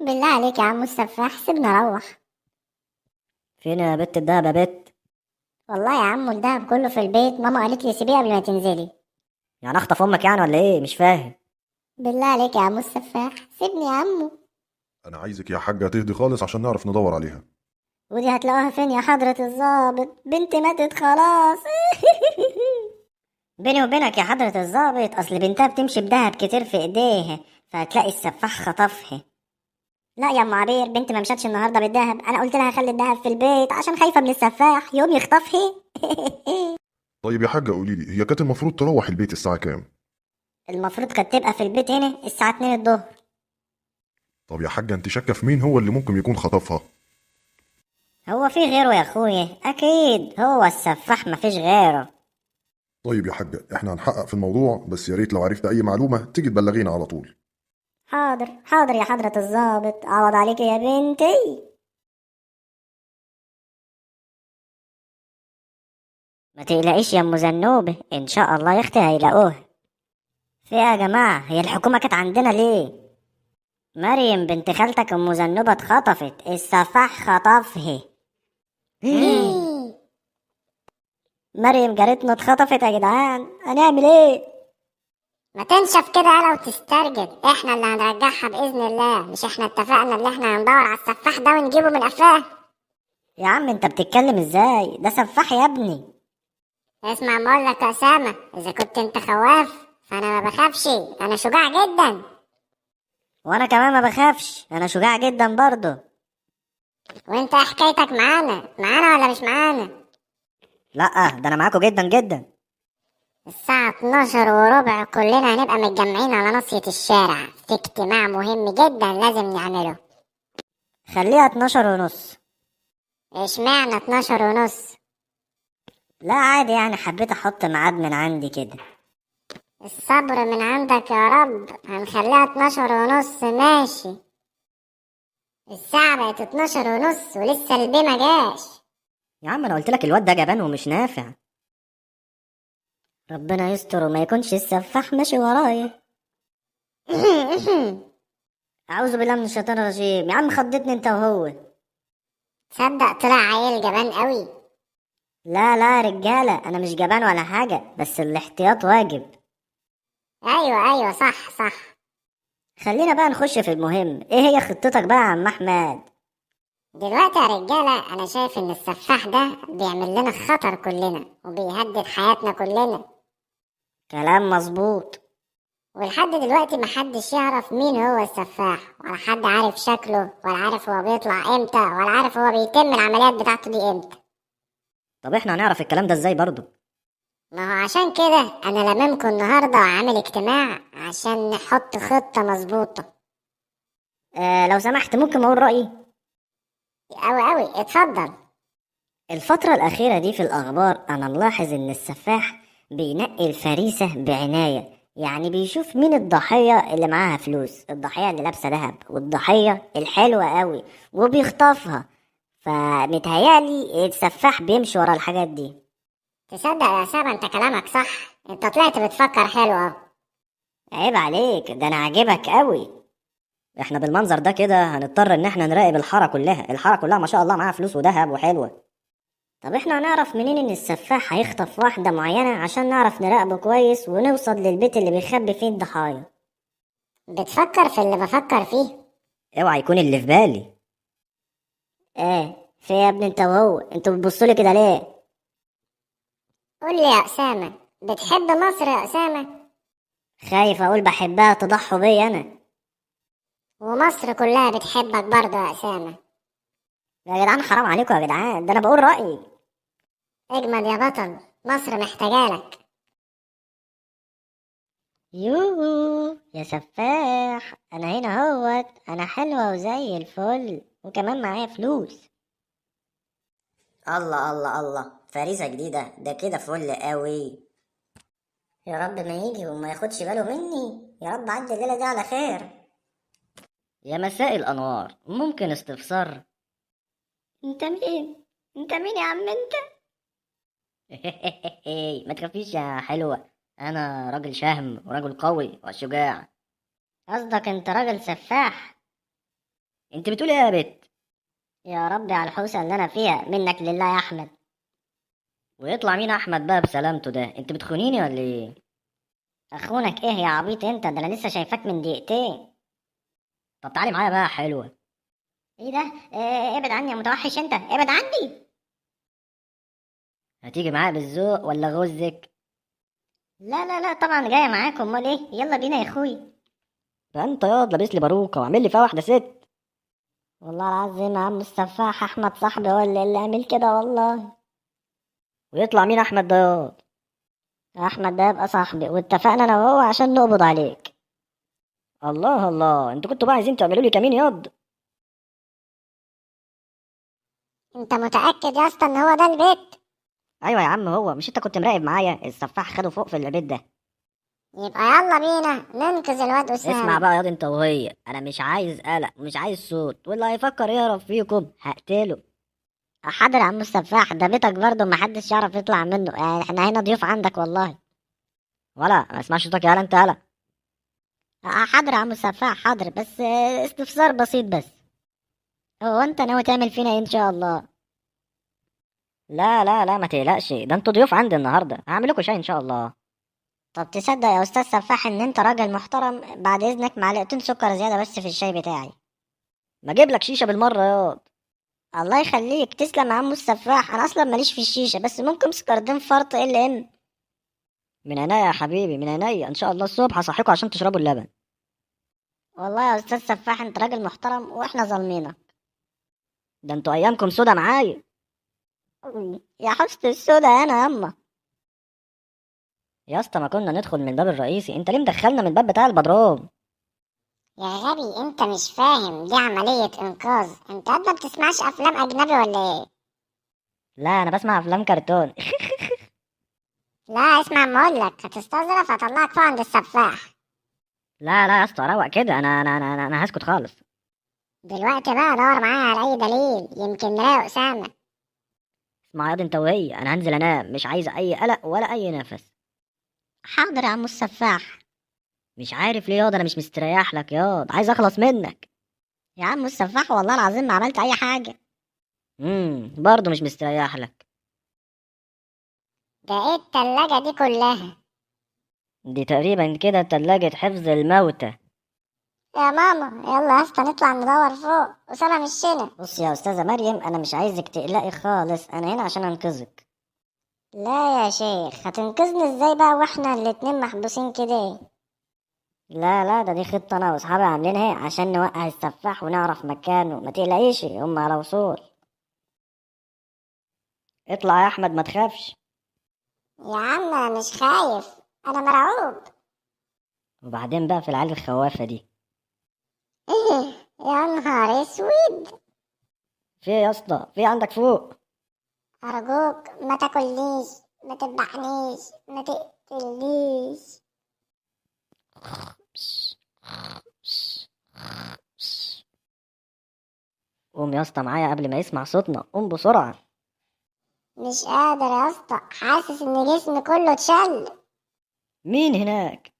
بالله عليك يا عم السفاح، سيبني اروح. فين يا بت الدهب يا بت؟ والله يا عم الدهب كله في البيت، ماما قالت لي سيبيه قبل ما تنزلي. يعني اخطف امك يعني ولا ايه؟ مش فاهم. بالله عليك يا عم السفاح، سيبني يا عمو. انا عايزك يا حاجة تهدي خالص عشان نعرف ندور عليها. ودي هتلاقوها فين يا حضرة الضابط؟ بنتي ماتت خلاص. بيني وبينك يا حضرة الضابط، اصل بنتها بتمشي بدهب كتير في ايديها، فهتلاقي السفاح خطفها. لا يا ام عبير، بنتي ما مشاتش النهارده بالدهب. انا قلت لها خلي الدهب في البيت عشان خايفه من السفاح يوم يخطفها. طيب يا حاجة قولي لي، هي كانت المفروض تروح البيت الساعة كام؟ المفروض كانت تبقى في البيت هنا الساعه 2 الظهر. طب يا حاجة انت شاكة في مين هو اللي ممكن يكون خطفها؟ هو في غيره يا اخويا؟ اكيد هو السفاح، مفيش غيره. طيب يا حاجة احنا هنحقق في الموضوع، بس يا ريت لو عرفت اي معلومة تيجي تبلغينا على طول. حاضر حاضر يا حضرة الضابط، عوض عليك يا بنتي. ما تقلقيش يا ام زنوبه، ان شاء الله يا اختي هيلاقوها. في إيه يا جماعه؟ هي الحكومه كانت عندنا ليه؟ مريم بنت خالتك ام زنوبه اتخطفت، السفاح خطفها. مريم جارتنا اتخطفت يا جدعان، هنعمل ايه؟ ما تنشف كده يالا وتسترجل، احنا اللي هنرجعها باذن الله. مش احنا اتفقنا ان احنا هندور على السفاح ده ونجيبه من قفاه؟ يا عم انت بتتكلم ازاي؟ ده سفاح يا ابني. اسمع ما اقول لك يا اسامه، اذا كنت انت خواف فانا ما بخافش، انا شجاع جدا. وانا كمان ما بخافش، انا شجاع جدا برضه. وانت إيه حكايتك معانا ولا مش معانا؟ لا ده انا معاكم جدا جدا. الساعة 12 وربع كلنا هنبقى متجمعين على ناصية الشارع في اجتماع مهم جدا لازم نعمله. خليها 12 ونص. اشمعنى 12 ونص؟ لا عادي يعني، حبيت احط ميعاد من عندي كده. الصبر من عندك يا رب، هنخليها 12 ونص ماشي. الساعة بقت 12 ونص ولسه البي ما جاش. يا عم انا قلت لك الواد ده جبان ومش نافع. ربنا يستر وما يكونش السفاح ماشي ورايا. اعوذ بالله من الشيطان الرجيم. يا عم خضتني انت وهو. تصدق طلع عيل جبان قوي. لا لا رجاله، انا مش جبان ولا حاجه، بس الاحتياط واجب. ايوه ايوه صح صح. خلينا بقى نخش في المهم. ايه هي خطتك بقى يا عم احمد؟ دلوقتي يا رجالة انا شايف ان السفاح ده بيعمل لنا خطر كلنا وبيهدد حياتنا كلنا. كلام مظبوط. ولحد دلوقتي محدش يعرف مين هو السفاح، ولا حد عارف شكله، ولا عارف هو بيطلع امتى، ولا عارف هو بيتم العمليات بتاعته دي امتى. طب احنا هنعرف الكلام ده ازاي برضو؟ ما هو عشان كده انا لممكن النهارده وعامل اجتماع عشان نحط خطة مظبوطة. لو سمحت ممكن اقول رأيي؟ اوي اوي اتفضل. الفترة الأخيرة دي في الأخبار أنا ملاحظ إن السفاح بينقي الفريسة بعناية، يعني بيشوف مين الضحية اللي معاها فلوس، الضحية اللي لابسة دهب والضحية الحلوة قوي، وبيخطفها. فمتهيألي السفاح بيمشي ورا الحاجات دي. تصدق يا سابا انت كلامك صح، انت طلعت بتفكر حلو اهو. عيب عليك، ده أنا عاجبك قوي. احنا بالمنظر ده كده هنضطر إن احنا نراقب الحارة كلها، الحارة كلها ما شاء الله معاها فلوس وذهب وحلوة. طب احنا هنعرف منين ان السفاح هيخطف واحدة معينة عشان نعرف نراقبه كويس ونوصل للبيت اللي بيخبي فيه الضحايا؟ بتفكر في اللي بفكر فيه. اوعى يكون اللي في بالي. ايه في يا ابني انت وهو؟ انتوا بتبصولي كده ليه؟ قول لي يا اسامة، بتحب مصر يا اسامة؟ خايف اقول بحبها تضحوا بيا انا. ومصر كلها بتحبك برضه يا اسامة. يا جدعان حرام عليكم يا جدعان، ده انا بقول رأيي. اجمد يا بطل، مصر محتاجالك. يوهو يا سفاح، انا هنا اهوت، انا حلوة وزي الفل وكمان معايا فلوس. الله الله الله، فريسة جديدة ده كده فل قوي. يا رب ما يجي وما ياخدش باله مني، يا رب عدي الليلة دي على خير. يا مساء الأنوار، ممكن استفسار؟ انت مين؟ انت مين يا عم انت؟ ما تخافيش يا حلوة، انا راجل شهم وراجل قوي وشجاع. قصدك انت راجل سفاح؟ انت بتقولي ايه يا بت؟ يا ربي على الحوسه اللي انا فيها، منك لله يا احمد. ويطلع مين احمد بقى بسلامته ده؟ انت بتخونيني ولا ايه؟ اخونك ايه يا عبيط انت؟ ده انا لسه شايفاك من دقيقتين. طب تعالي معايا بقى حلوه. ايه ده؟ ابعد عني يا متوحش انت، ابعد عني. هتيجي معايا بالذوق ولا غزك؟ لا لا لا طبعا جايه معاكم، امال ايه؟ يلا بينا يا اخوي. ده انت ياض لابس لي باروكه وعامل لي فيها واحده ست. والله العظيم يا عم السفاح احمد صاحبي هو اللي عامل كده والله. ويطلع مين احمد ده ياض؟ احمد ده يبقى صاحبي، واتفقنا انا وهو عشان نقبض عليك. الله الله، انتوا كنتوا بقى عايزين تعملوا لي كمين ياض؟ انت متأكد يا اسطى ان هو ده البيت؟ ايوه يا عم هو، مش انت كنت مراقب معايا؟ السفاح خده فوق في البيت ده. يبقى يلا بينا ننقذ الواد اسمع أسامة. بقى ياض انت وهي، انا مش عايز قلق ومش عايز صوت، واللي هيفكر يهرب فيكم هقتله. حاضر يا عم السفاح، ده بيتك برضه محدش يعرف يطلع منه، يعني احنا هنا ضيوف عندك والله. ولا ما اسمعش صوتك يالا انت يالا. حاضر يا عم السفاح حاضر، بس استفسار بسيط بس. هو انت ناوي تعمل فينا ايه ان شاء الله؟ لا لا لا ما تقلقش، ده انتوا ضيوف عندي النهارده، هعمل لكم شاي ان شاء الله. طب تصدق يا استاذ سفاح ان انت راجل محترم؟ بعد اذنك معلقتين سكر زياده بس في الشاي بتاعي. ما اجيب لك شيشه بالمره ياض. الله يخليك، تسلم يا عم السفاح، انا اصلا ماليش في الشيشه، بس ممكن سكرتين فرط ال ام. من عينيا يا حبيبي، من عينيا، ان شاء الله الصبح هصحيكوا عشان تشربوا اللبن. والله يا استاذ سفاح انت راجل محترم واحنا ظالمينك. ده انتوا ايامكم سودا معايا. يا حسن السودا انا ياما. يا اسطى ما كنا ندخل من الباب الرئيسي، انت ليه مدخلنا من الباب بتاع البدروم؟ يا غبي انت مش فاهم، دي عملية انقاذ. انت قد ما بتسمعش افلام اجنبي ولا ايه؟ لا انا بسمع افلام كرتون. لا اسمع ما اقولك، هتستظرف هطلعك فوق عند السفاح. لا لا يا اسطى روق كده، انا هسكت خالص. دلوقتي بقى دور معايا على اي دليل يمكن نلاقي اسامة. اسمع ياض انت وهي، انا هنزل انام، مش عايز اي قلق ولا اي نفس. حاضر يا عم السفاح. مش عارف ليه ياض انا مش مستريح لك ياض، عايز اخلص منك. يا عم السفاح والله العظيم ما عملت اي حاجه. برضه مش مستريح لك. ده ايه التلاجة دي كلها؟ دي تقريبا كده تلاجة حفظ الموتى. يا ماما يلا يا اسطى نطلع ندور فوق، اسامة مش هنا. بص يا استاذه مريم، انا مش عايزك تقلقي خالص، انا هنا عشان انقذك. لا يا شيخ، هتنقذني ازاي بقى واحنا الاتنين محبوسين كده؟ لا لا ده دي خطه انا واصحابي عاملينها عشان نوقع السفاح ونعرف مكانه، ما تقلقيش هم على وصول. اطلع يا احمد ما تخافش. يا عم انا مش خايف، انا مرعوب. وبعدين بقى في العيال الخوافه دي. ايه يا نهار اسود. في إيه يا اسطى؟ في إيه عندك فوق؟ ارجوك ما تاكلنيش، ما تذبحنيش، ما تقتلنيش. قوم يا اسطى معايا قبل ما يسمع صوتنا، قوم بسرعه. مش قادر يا اسطى، حاسس ان جسمي كله اتشل. مين هناك؟